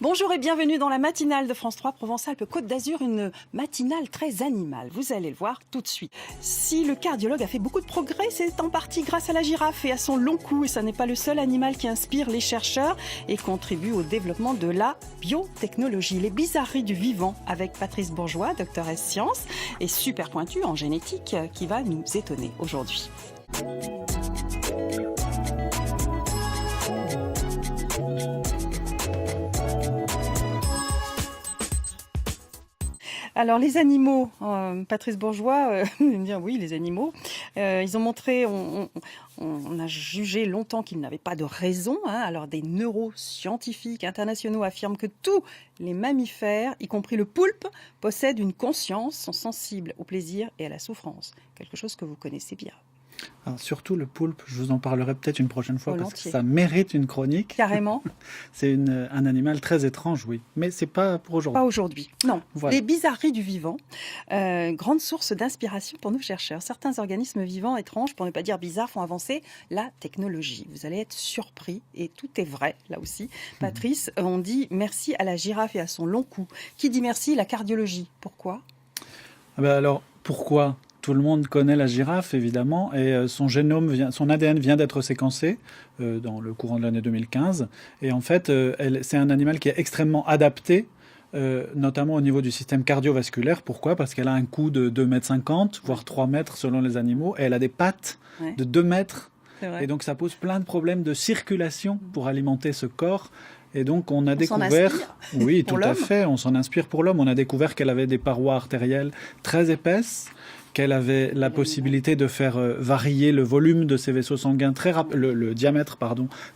Bonjour et bienvenue dans la matinale de France 3 Provence-Alpes-Côte d'Azur, une matinale très animale. Vous allez le voir tout de suite. Si le cardiologue a fait beaucoup de progrès, c'est en partie grâce à la girafe et à son long cou. Et ça n'est pas le seul animal qui inspire les chercheurs et contribue au développement de la biotechnologie. Les bizarreries du vivant avec Patrice Bourgeois, docteur S Sciences et super pointu en génétique, qui va nous étonner aujourd'hui. Alors les animaux, Patrice Bourgeois, il me dit oui les animaux, ils ont montré, on a jugé longtemps qu'ils n'avaient pas de raison, alors des neuroscientifiques internationaux affirment que tous les mammifères, y compris le poulpe, possèdent une conscience, sont sensibles au plaisir et à la souffrance, quelque chose que vous connaissez bien. Alors, surtout le poulpe, je vous en parlerai peut-être une prochaine fois Volontiers. parce que ça mérite une chronique. Carrément. C'est un animal très étrange, oui. Mais c'est pas pour aujourd'hui. Pas aujourd'hui, non. Voilà. Les bizarreries du vivant, grande source d'inspiration pour nos chercheurs. Certains organismes vivants étranges, pour ne pas dire bizarres, font avancer la technologie. Vous allez être surpris, et tout est vrai, là aussi. Patrice, on dit merci à la girafe et à son long cou. Qui dit merci? La cardiologie. Pourquoi? Alors, pourquoi? Tout le monde connaît la girafe, évidemment, et son ADN vient d'être séquencé dans le courant de l'année 2015. Et en fait, c'est un animal qui est extrêmement adapté, notamment au niveau du système cardiovasculaire. Pourquoi? Parce qu'elle a un cou de 2,50 m, voire 3 mètres selon les animaux, et elle a des pattes de 2 mètres. Et donc, ça pose plein de problèmes de circulation pour alimenter ce corps. Et donc, on a découvert... Oui, tout à fait, on s'en inspire pour l'homme. On a découvert qu'elle avait des parois artérielles très épaisses, qu'elle avait la possibilité de faire varier le volume de ses vaisseaux sanguins, le diamètre,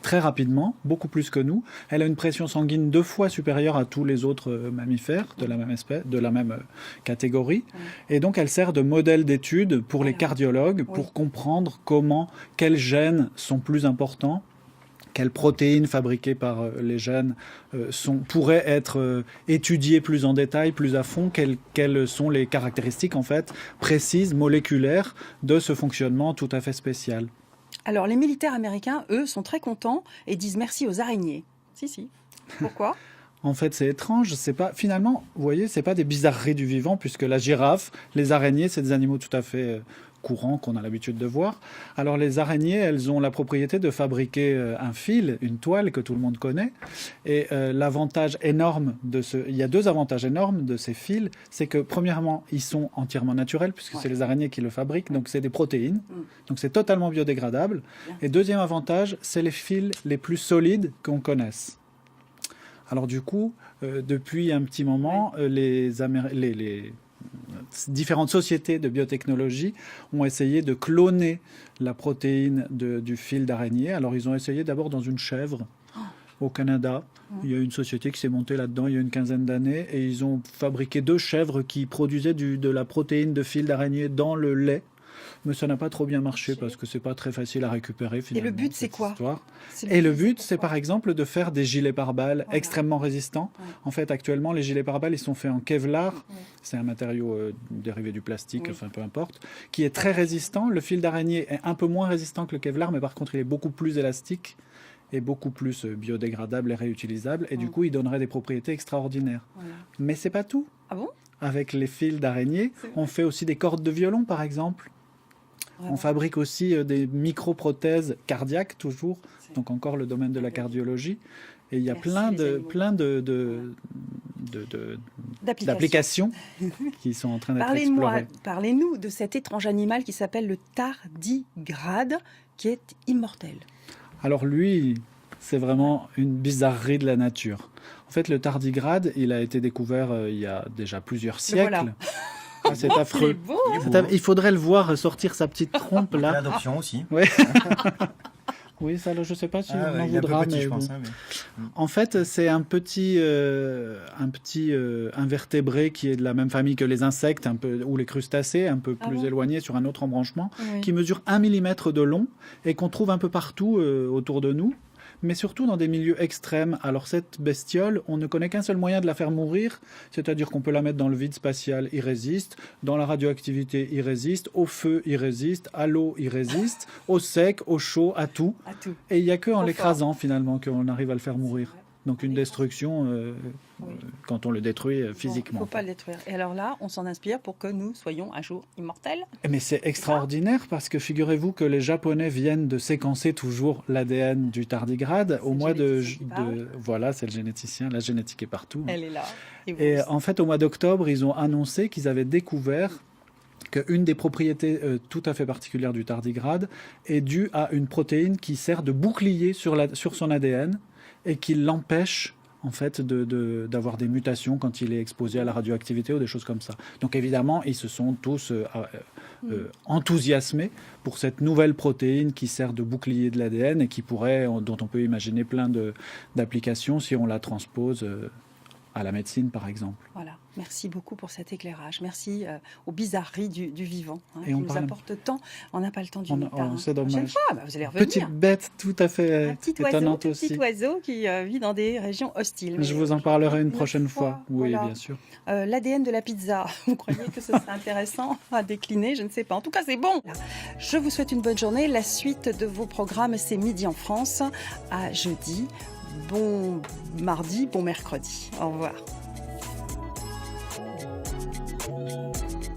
très rapidement, beaucoup plus que nous. Elle a une pression sanguine 2 fois supérieure à tous les autres mammifères de la même espèce, de la même catégorie. Et donc, elle sert de modèle d'étude pour les cardiologues, pour comprendre quels gènes sont plus importants, quelles protéines fabriquées par les gènes pourraient être étudiées plus en détail, plus à fond, quelles sont les caractéristiques en fait précises, moléculaires de ce fonctionnement tout à fait spécial. Alors les militaires américains, eux, sont très contents et disent merci aux araignées. Si. Pourquoi? En fait, c'est étrange. Finalement, vous voyez, c'est pas des bizarreries du vivant, puisque la girafe, les araignées, c'est des animaux tout à fait courants qu'on a l'habitude de voir. Alors, les araignées, elles ont la propriété de fabriquer un fil, une toile que tout le monde connaît. Et l'avantage énorme il y a 2 avantages énormes de ces fils. C'est que, premièrement, ils sont entièrement naturels, puisque c'est les araignées qui le fabriquent. Donc, c'est des protéines. Donc, c'est totalement biodégradable. Et deuxième avantage, c'est les fils les plus solides qu'on connaisse. Alors du coup, depuis un petit moment, les différentes sociétés de biotechnologie ont essayé de cloner la protéine du fil d'araignée. Alors ils ont essayé d'abord dans une chèvre au Canada. Il y a une société qui s'est montée là-dedans il y a une quinzaine d'années et ils ont fabriqué 2 chèvres qui produisaient de la protéine de fil d'araignée dans le lait. Mais ça n'a pas trop bien marché parce que c'est pas très facile à récupérer finalement. Et le but, c'est quoi? Le but, c'est par exemple de faire des gilets pare-balles extrêmement résistants. En fait, actuellement, les gilets pare-balles, ils sont faits en Kevlar. C'est un matériau dérivé du plastique, enfin peu importe, qui est très résistant. Le fil d'araignée est un peu moins résistant que le Kevlar, mais par contre, il est beaucoup plus élastique et beaucoup plus biodégradable et réutilisable. Et du coup, il donnerait des propriétés extraordinaires. Mais c'est pas tout. Ah bon? Avec les fils d'araignée, on fait aussi des cordes de violon, par exemple. On fabrique aussi des micro-prothèses cardiaques, toujours, donc encore le domaine de la cardiologie. Et il y a plein d'applications qui sont en train d'être explorées. Parlez-nous de cet étrange animal qui s'appelle le tardigrade, qui est immortel. Alors lui, c'est vraiment une bizarrerie de la nature. En fait, le tardigrade, il a été découvert il y a déjà plusieurs siècles. Voilà. C'est affreux. Il faudrait le voir sortir sa petite trompe là. L'adoption aussi. Ouais. Oui, ça, je ne sais pas si on en voudra. Petit, je pense, En fait, c'est un petit invertébré qui est de la même famille que les insectes ou les crustacés, un peu plus éloigné sur un autre embranchement, qui mesure 1 mm de long et qu'on trouve un peu partout autour de nous. Mais surtout dans des milieux extrêmes. Alors cette bestiole, on ne connaît qu'un seul moyen de la faire mourir, c'est-à-dire qu'on peut la mettre dans le vide spatial, il résiste, dans la radioactivité, il résiste, au feu, il résiste, à l'eau, il résiste, au sec, au chaud, à tout. Et il n'y a qu'en l'écrasant finalement qu'on arrive à le faire mourir. Donc une destruction Oui. quand on le détruit Il ne physiquement. faut pas le détruire. Et alors là, on s'en inspire pour que nous soyons un jour immortels. Mais c'est extraordinaire parce que figurez-vous que les Japonais viennent de séquencer toujours l'ADN du tardigrade au le mois de... généticien qui parle. Voilà, c'est le généticien, la génétique est partout. Elle est là. Et vous Et aussi. en fait, au mois d'octobre, ils ont annoncé qu'ils avaient découvert qu'une des propriétés tout à fait particulières du tardigrade est due à une protéine qui sert de bouclier sur son ADN et qui l'empêche en fait d'avoir des mutations quand il est exposé à la radioactivité ou des choses comme ça. Donc évidemment, ils se sont tous enthousiasmés pour cette nouvelle protéine qui sert de bouclier de l'ADN et dont on peut imaginer plein d'applications si on la transpose à la médecine par exemple. Voilà. Merci beaucoup pour cet éclairage. Merci aux bizarreries du vivant Et qui on nous parle- apporte tant. On n'a pas le temps du C'est prochaine dommage. fois, vous allez revenir. Petite bête tout à fait Un petit oiseau, étonnante un aussi. petit oiseau qui vit dans des régions hostiles. Je Mais vous en parlerai une une prochaine fois. Oui, voilà. bien sûr. L'ADN de la pizza, vous croyez que ce serait intéressant à décliner? Je ne sais pas. En tout cas, c'est bon. Je vous souhaite une bonne journée. La suite de vos programmes, c'est Midi en France à jeudi. Bon mardi, bon mercredi. Au revoir.